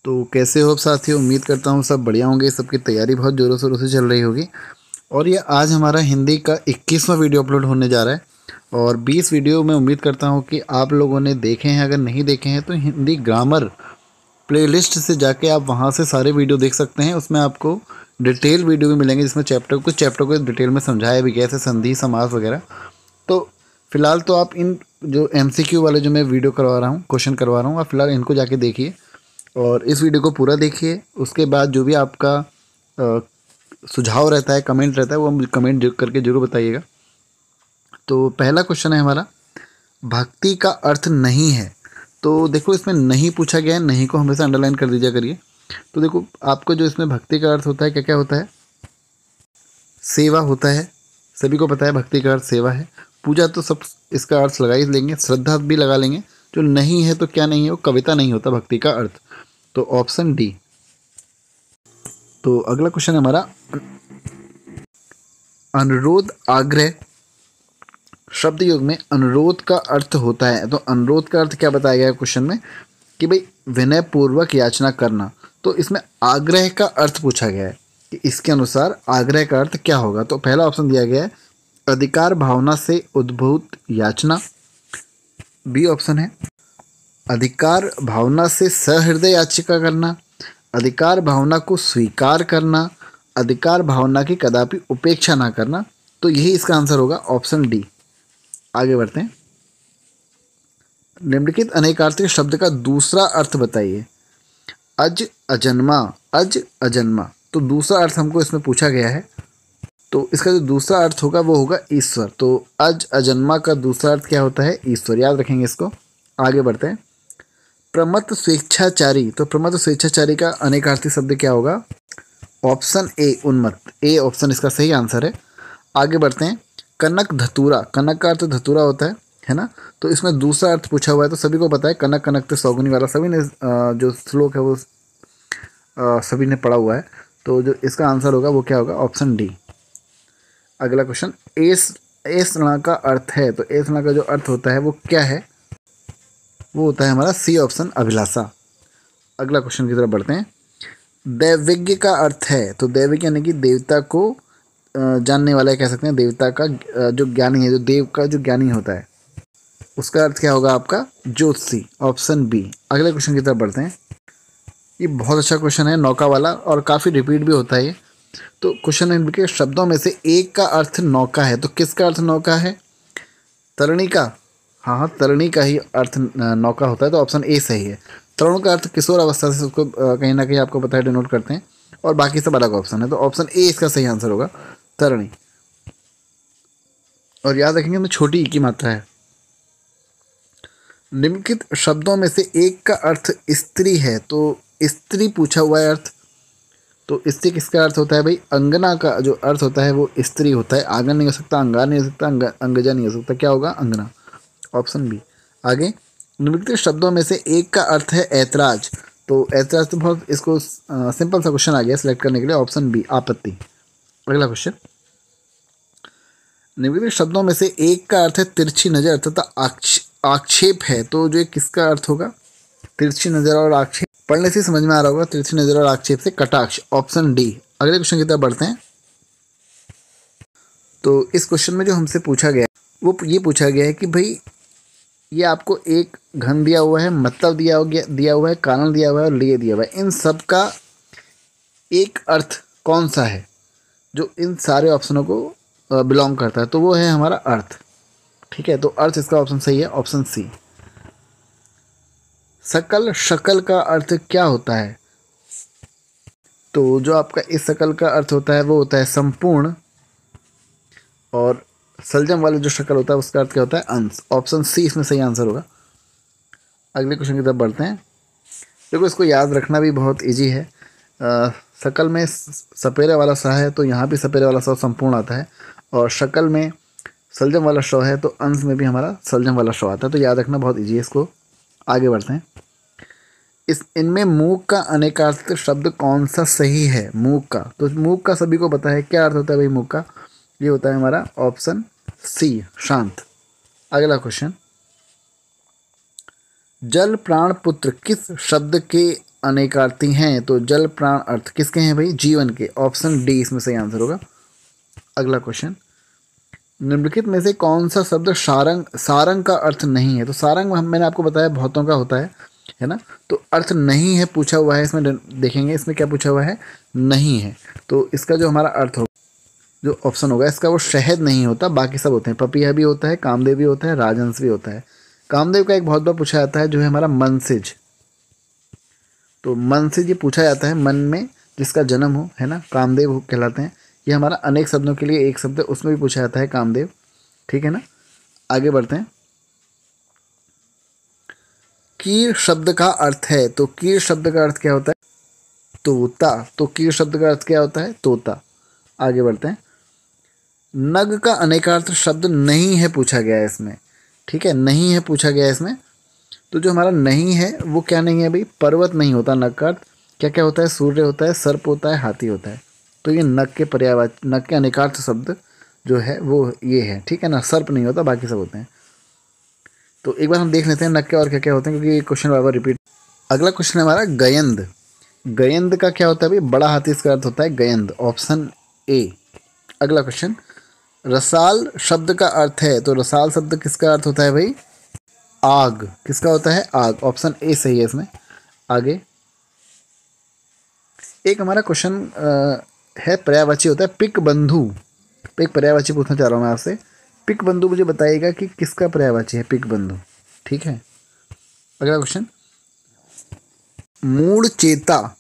तो कैसे हो आप साथियों, उम्मीद करता हूँ सब बढ़िया होंगे। सबकी तैयारी बहुत ज़ोरों शोरों से चल रही होगी। और ये आज हमारा हिंदी का 21वां वीडियो अपलोड होने जा रहा है। और 20 वीडियो मैं उम्मीद करता हूँ कि आप लोगों ने देखे हैं। अगर नहीं देखे हैं तो हिंदी ग्रामर प्लेलिस्ट से जाके आप वहाँ से सारे वीडियो देख सकते हैं। उसमें आपको डिटेल वीडियो भी मिलेंगे जिसमें कुछ चैप्टर को डिटेल में समझाया भी गया है, संधि समास वगैरह। तो फिलहाल तो आप इन जो MCQ वाले जो मैं वीडियो करवा रहा हूँ, क्वेश्चन करवा रहा हूँ, आप फिलहाल इनको जाके देखिए और इस वीडियो को पूरा देखिए। उसके बाद जो भी आपका सुझाव रहता है, कमेंट रहता है, वो मुझे कमेंट करके जरूर बताइएगा। तो पहला क्वेश्चन है हमारा, भक्ति का अर्थ नहीं है। तो देखो इसमें नहीं पूछा गया है, नहीं को हमेशा अंडरलाइन कर दीजिए करिए। तो देखो आपको जो इसमें भक्ति का अर्थ होता है, क्या क्या होता है? सेवा होता है, सभी को पता है भक्ति का अर्थ सेवा है। पूजा तो सब इसका अर्थ लगा ही लेंगे, श्रद्धा भी लगा लेंगे। जो नहीं है तो क्या नहीं है, वो कविता नहीं होता भक्ति का अर्थ। तो ऑप्शन डी। तो अगला क्वेश्चन है हमारा, अनुरोध आग्रह शब्द योग में अनुरोध का अर्थ होता है। तो अनुरोध का अर्थ क्या बताया गया है क्वेश्चन में कि भाई विनय पूर्वक याचना करना। तो इसमें आग्रह का अर्थ पूछा गया है कि इसके अनुसार आग्रह का अर्थ क्या होगा। तो पहला ऑप्शन दिया गया है अधिकार भावना से उद्भूत याचना। बी ऑप्शन है अधिकार भावना से सहृदय याचिका करना, अधिकार भावना को स्वीकार करना, अधिकार भावना की कदापि उपेक्षा ना करना। तो यही इसका आंसर होगा, ऑप्शन डी। आगे बढ़ते हैं। निम्नलिखित अनेकार्थक शब्द का दूसरा अर्थ बताइए। अज अजन्मा, अज अजन्मा। तो दूसरा अर्थ हमको इसमें पूछा गया है। तो इसका जो दूसरा अर्थ होगा वो होगा ईश्वर। तो अज अजन्मा का दूसरा अर्थ क्या होता है? ईश्वर। याद रखेंगे इसको। आगे बढ़ते हैं। प्रमत्त स्वेच्छाचारी। तो प्रमत्त स्वेच्छाचारी का अनेकार्थी शब्द क्या होगा? ऑप्शन ए उन्मत्त। ए ऑप्शन इसका सही आंसर है। आगे बढ़ते हैं। कनक धतूरा, कनक का अर्थ धतूरा होता है ना। तो इसमें दूसरा अर्थ पूछा हुआ है। तो सभी को पता है कनक कनक तो सौगुनी वाला, सभी ने जो श्लोक है वो सभी ने पढ़ा हुआ है। तो जो इसका आंसर होगा वो क्या होगा? Option D. अगला क्वेश्चन, एस ऋणा का अर्थ है। तो एस ऋणा का जो अर्थ होता है वो क्या है? वो होता है हमारा सी ऑप्शन, अभिलाषा। अगला क्वेश्चन की तरफ बढ़ते हैं। दैविज्ञ का अर्थ है। तो दैविज्ञ यानी कि देवता को जानने वाला कह सकते हैं। देवता का जो ज्ञानी है, जो देव का जो ज्ञानी होता है, उसका अर्थ क्या होगा आपका? ज्योतिषी। Option B. अगले क्वेश्चन की तरफ बढ़ते हैं। ये बहुत अच्छा क्वेश्चन है, नौका वाला, और काफ़ी रिपीट भी होता है ये। तो क्वेश्चन इनके शब्दों में से एक का अर्थ नौका है। तो किसका अर्थ नौका है? तरणी का। हाँ हाँ, तरणी का ही अर्थ नौका होता है। तो ऑप्शन ए सही है। तरुण का अर्थ किशोर अवस्था से, उसको कहीं ना कहीं आपको पता है, डिनोट करते हैं। और बाकी सब अलग ऑप्शन है। तो ऑप्शन ए इसका सही आंसर होगा, तरणी। और याद रखेंगे में छोटी ई की मात्रा है। निम्नलिखित शब्दों में से एक का अर्थ स्त्री है। तो स्त्री पूछा हुआ है अर्थ। तो स्त्री किसका अर्थ होता है भाई? अंगना का जो अर्थ होता है वो स्त्री होता है। आंगन नहीं हो सकता, अंगार नहीं हो सकता, अंगजा नहीं हो सकता। क्या होगा? अंगना। Option B. आगे, निम्नलिखित शब्दों में से एक का अर्थ है ऐतराज। तो ऐतराज तो बहुत इसको सिंपल सा क्वेश्चन आ गया सिलेक्ट करने के लिए। ऑप्शन बी, आपत्ति। अगला क्वेश्चन, निम्नलिखित शब्दों में से एक का अर्थ है तिरछी नजर तथा आक्षेप है। तो जो किसका अर्थ होगा? तिरछी नजर और आक्षेप। पढ़ने से समझ में आ रहा होगा, तिरछी नजर और आक्षेप से कटाक्ष। Option D. अगले क्वेश्चन की तरफ बढ़ते हैं। तो इस क्वेश्चन में जो हमसे पूछा गया है वो ये पूछा गया है कि भाई ये आपको एक घन दिया हुआ है, मतलब दिया हुआ है, कारण दिया हुआ है और लिए दिया हुआ है। इन सब का एक अर्थ कौन सा है जो इन सारे ऑप्शनों को बिलोंग करता है? तो वो है हमारा अर्थ। ठीक है, तो अर्थ इसका ऑप्शन सही है, ऑप्शन सी। सकल शकल का अर्थ क्या होता है? तो जो आपका इस सकल का अर्थ होता है वो होता है संपूर्ण। और सलजम वाला जो शकल होता है उसका अर्थ क्या होता है? अंश। ऑप्शन सी इसमें सही आंसर होगा। अगले क्वेश्चन की तरफ बढ़ते हैं। देखो इसको याद रखना भी बहुत इजी है। सकल में सपेरे वाला स है तो यहाँ भी सपेरे वाला स संपूर्ण आता है। और शकल में सलजम वाला श है तो अंश में भी हमारा सलजम वाला श आता है। तो याद रखना बहुत इजी है इसको। आगे बढ़ते हैं। इनमें मूक का अनेकार्थक शब्द कौन सा सही है? मूक का, तो मूक का सभी को पता है क्या अर्थ होता है भाई मूक का? ये होता है हमारा ऑप्शन सी, शांत। अगला क्वेश्चन, जल प्राण पुत्र किस शब्द के अनेकार्थी हैं, तो जल प्राण अर्थ किसके हैं भाई? जीवन के। ऑप्शन डी इसमें सही आंसर होगा। अगला क्वेश्चन, निम्नलिखित में से कौन सा शब्द सारंग सारंग का अर्थ नहीं है? तो सारंग मैंने आपको बताया बहुतों का होता है ना। तो अर्थ नहीं है पूछा हुआ है, इसमें देखेंगे इसमें क्या पूछा हुआ है, नहीं है। तो इसका जो हमारा अर्थ होगा, जो ऑप्शन होगा इसका, वो शहद नहीं होता, बाकी सब होते हैं। पपीहा भी होता है, कामदेव भी होता है, राजहंस भी होता है। कामदेव का एक बहुत बार पूछा जाता है जो है हमारा मनसिज। तो मनसिज ये पूछा जाता है, मन में जिसका जन्म हो, है ना, कामदेव कहलाते हैं। ये हमारा अनेक शब्दों के लिए एक शब्द है, उसमें भी पूछा जाता है कामदेव, ठीक है ना। आगे बढ़ते हैं। कीर शब्द का अर्थ है, तो कीर शब्द का अर्थ क्या होता है? तोता। तो कीर शब्द का अर्थ क्या होता है? तोता। आगे बढ़ते हैं। नग का अनेकार्थ शब्द नहीं है पूछा गया है इसमें, ठीक है, नहीं है पूछा गया है इसमें। तो जो हमारा नहीं है वो क्या नहीं है भाई? पर्वत नहीं होता नग का अर्थ। क्या क्या होता है? सूर्य होता है, सर्प होता है, हाथी होता है। तो ये नग के पर्यायवाची, नग के अनेकार्थ शब्द जो है वो ये है, ठीक है ना। सर्प नहीं होता, बाकी सब होते हैं। तो एक बार हम देख लेते हैं नग के और क्या क्या होते हैं, क्योंकि ये क्वेश्चन बार बार रिपीट। अगला क्वेश्चन है हमारा गयंद। गयंद का क्या होता है भाई? बड़ा हाथी इसका अर्थ होता है गयंद। Option A. अगला क्वेश्चन, रसाल शब्द का अर्थ है, तो रसाल शब्द किसका अर्थ होता है भाई? आग। किसका होता है? आग। ऑप्शन ए सही है इसमें। आगे एक हमारा क्वेश्चन है पर्यायवाची होता है पिक बंधु। एक पर्यायवाची पूछना चाह रहा हूँ मैं आपसे। पिक बंधु मुझे बताइएगा कि किसका पर्यायवाची है पिक बंधु, ठीक है। अगला क्वेश्चन, मूढ़ चेता।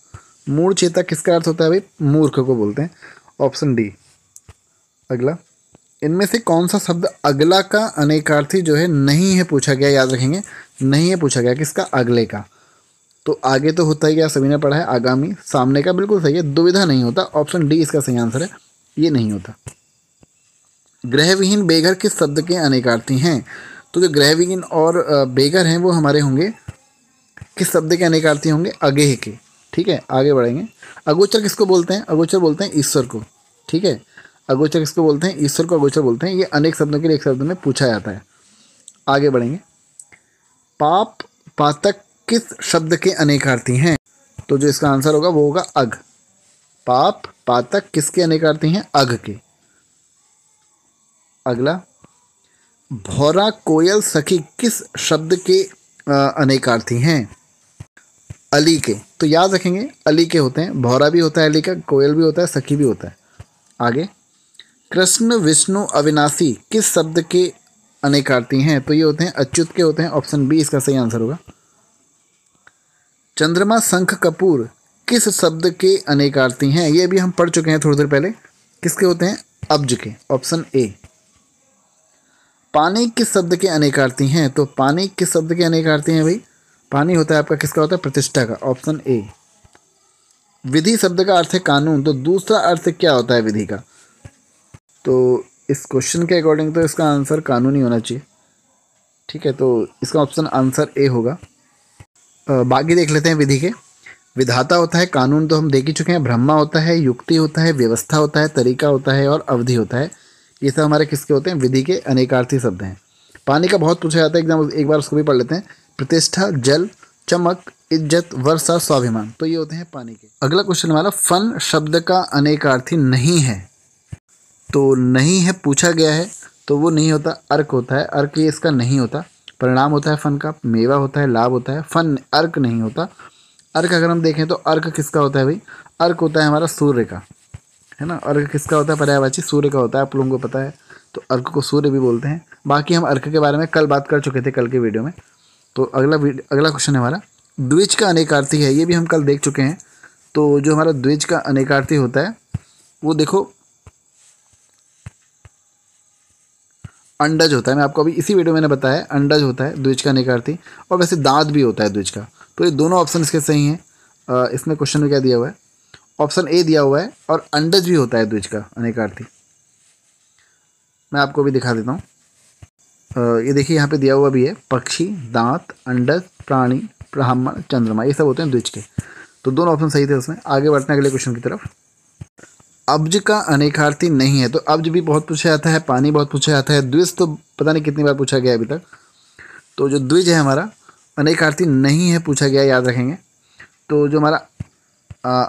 मूढ़ चेता किसका अर्थ होता है भाई? मूर्ख को बोलते हैं। Option D. अगला, इनमें से कौन सा शब्द अगला का अनेकार्थी जो है नहीं है पूछा गया? याद रखेंगे, नहीं है पूछा गया। किसका? अगले का। तो आगे तो होता ही क्या, सभी ने पढ़ा है, आगामी। सामने का बिल्कुल सही है, दुविधा नहीं होता। ऑप्शन डी इसका सही आंसर है, ये नहीं होता। ग्रहविहीन बेघर किस शब्द के अनेकार्थी हैं? तो जो ग्रहविहीन और बेघर हैं वो हमारे होंगे किस शब्द के अनेकार्थी होंगे? अगेह के, ठीक है। आगे बढ़ेंगे। अगोचर किसको बोलते हैं? अगोचर बोलते हैं ईश्वर को, ठीक है। अगोचर किसको बोलते हैं? ईश्वर को अगोचर बोलते हैं। ये अनेक शब्दों के लिए एक शब्द में पूछा जाता है। आगे बढ़ेंगे। पाप पातक किस शब्द के अनेकार्थी हैं? तो जो इसका आंसर होगा वो होगा अघ। पाप पातक किसके अनेकार्थी हैं? अघ के। अगला, भौरा कोयल सखी किस शब्द के अनेकार्थी हैं? अली के। तो याद रखेंगे अली के होते हैं, भौरा भी होता है अली का, कोयल भी होता है, सखी भी होता है। आगे, कृष्ण विष्णु अविनाशी किस शब्द के अनेकार्थी हैं? तो ये होते हैं अच्युत के होते हैं। ऑप्शन बी इसका सही आंसर होगा। चंद्रमा शंख कपूर किस शब्द के अनेकार्थी हैं? ये भी हम पढ़ चुके हैं थोड़ी देर पहले। किसके होते हैं? अब्ज के। Option A. पानी किस शब्द के अनेकार्थी हैं? तो पानी किस शब्द के अनेकार्थी हैं भाई? पानी होता है आपका किसका होता है? प्रतिष्ठा का। Option A. विधि शब्द का अर्थ है कानून, तो दूसरा अर्थ क्या होता है विधि का? तो इस क्वेश्चन के अकॉर्डिंग तो इसका आंसर कानून ही होना चाहिए, ठीक है। तो इसका ऑप्शन आंसर ए होगा। बाकी देख लेते हैं विधि के। विधाता होता है, कानून तो हम देख ही चुके हैं, ब्रह्मा होता है, युक्ति होता है, व्यवस्था होता है, तरीका होता है और अवधि होता है। ये सब हमारे किसके होते हैं? विधि के अनेकार्थी शब्द हैं। पानी का बहुत पूछा जाता है एकदम, एक बार उसको भी पढ़ लेते हैं। प्रतिष्ठा, जल, चमक, इज्जत, वर्षा, स्वाभिमान, तो ये होते हैं पानी के। अगला क्वेश्चन हमारा, फन शब्द का अनेकार्थी नहीं है। तो नहीं है पूछा गया है, तो वो नहीं होता, अर्क होता है। अर्क ये इसका नहीं होता। परिणाम होता है फन का, मेवा होता है, लाभ होता है। फन अर्क नहीं होता। अर्क अगर हम देखें तो अर्क किसका होता है भाई? अर्क होता है हमारा सूर्य का, है ना। अर्क किसका होता है? पर्यायवाची सूर्य का होता है, आप लोगों को पता है। तो अर्क को सूर्य भी बोलते हैं। बाकी हम अर्क के बारे में कल बात कर चुके थे, कल के वीडियो में। तो अगला क्वेश्चन है हमारा, द्विज का अनेकार्थी है। ये भी हम कल देख चुके हैं। तो जो हमारा द्विज का अनेकार्थी होता है वो देखो अंडज होता है। मैं आपको अभी इसी वीडियो में मैंने बताया, अंडज होता है द्विज का अनेकार्थी। और वैसे दांत भी होता है द्विज का। तो ये दोनों ऑप्शन इसके सही हैं। इसमें क्वेश्चन में क्या दिया हुआ है? ऑप्शन ए दिया हुआ है। और अंडज भी होता है द्विज का अनेकार्थी। मैं आपको भी दिखा देता हूँ। ये देखिए यहाँ पे दिया हुआ भी है, पक्षी, दांत, अंडज, प्राणी, ब्राह्मण, चंद्रमा, ये सब होते हैं द्विज के। तो दोनों ऑप्शन सही थे उसमें। आगे बढ़ते हैं अगले क्वेश्चन की तरफ। अब्ज का अनेकार्थी नहीं है। तो अब्ज भी बहुत पूछा जाता है, पानी बहुत पूछा जाता है, द्विज तो पता नहीं कितनी बार पूछा गया अभी तक। तो जो द्विज है हमारा अनेकार्थी नहीं है पूछा गया, याद रखेंगे। तो जो हमारा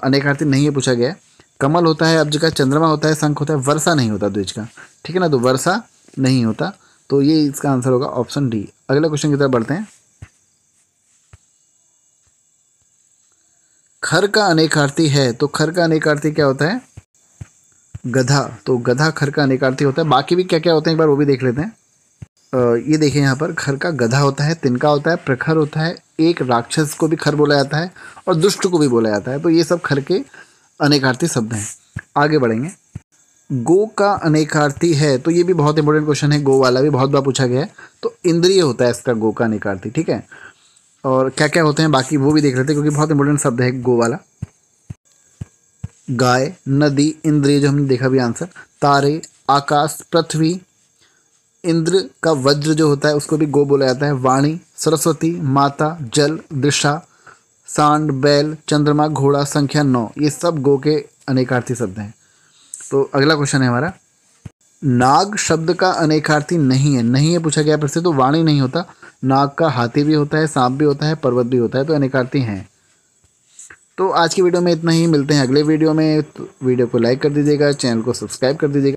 अनेकार्थी नहीं है पूछा गया है, कमल होता है, अब्ज का, चंद्रमा होता है, शंख होता है, वर्षा नहीं होता द्विज का, ठीक है ना। तो वर्षा नहीं होता, तो ये इसका आंसर होगा ऑप्शन डी। अगले क्वेश्चन की तरफ बढ़ते हैं। खर का अनेकार्थी है, तो खर का अनेकार्थी क्या होता है? गधा। तो गधा खर का अनेकार्थी होता है। बाकी भी क्या क्या होते हैं एक बार वो भी देख लेते हैं। ये देखिए यहाँ पर खर का गधा होता है, तिनका होता है, प्रखर होता है, एक राक्षस को भी खर बोला जाता है और दुष्ट को भी बोला जाता है। तो ये सब खर के अनेकार्थी शब्द हैं। आगे बढ़ेंगे। गो का अनेकार्थी है, तो ये भी बहुत इंपॉर्टेंट क्वेश्चन है, गो वाला भी बहुत बार पूछा गया है। तो इंद्रिय होता है इसका गो का अनेकार्थी, ठीक है। और क्या क्या होते हैं बाकी वो भी देख लेते हैं, क्योंकि बहुत इंपॉर्टेंट शब्द है गो वाला। गाय, नदी, इंद्रिय जो हमने देखा भी आंसर, तारे, आकाश, पृथ्वी, इंद्र का वज्र जो होता है उसको भी गो बोला जाता है, वाणी, सरस्वती, माता, जल, दृशा, सांड, बैल, चंद्रमा, घोड़ा, संख्या 9, ये सब गो के अनेकार्थी शब्द हैं। तो अगला क्वेश्चन है हमारा, नाग शब्द का अनेकार्थी नहीं है, नहीं है पूछा गया प्रश्न। तो वाणी नहीं होता, नाग का हाथी भी होता है, सांप भी होता है, पर्वत भी होता है, तो अनेकार्थी हैं। तो आज की वीडियो में इतना ही, मिलते हैं अगले वीडियो में। तो वीडियो को लाइक कर दीजिएगा, चैनल को सब्सक्राइब कर दीजिएगा।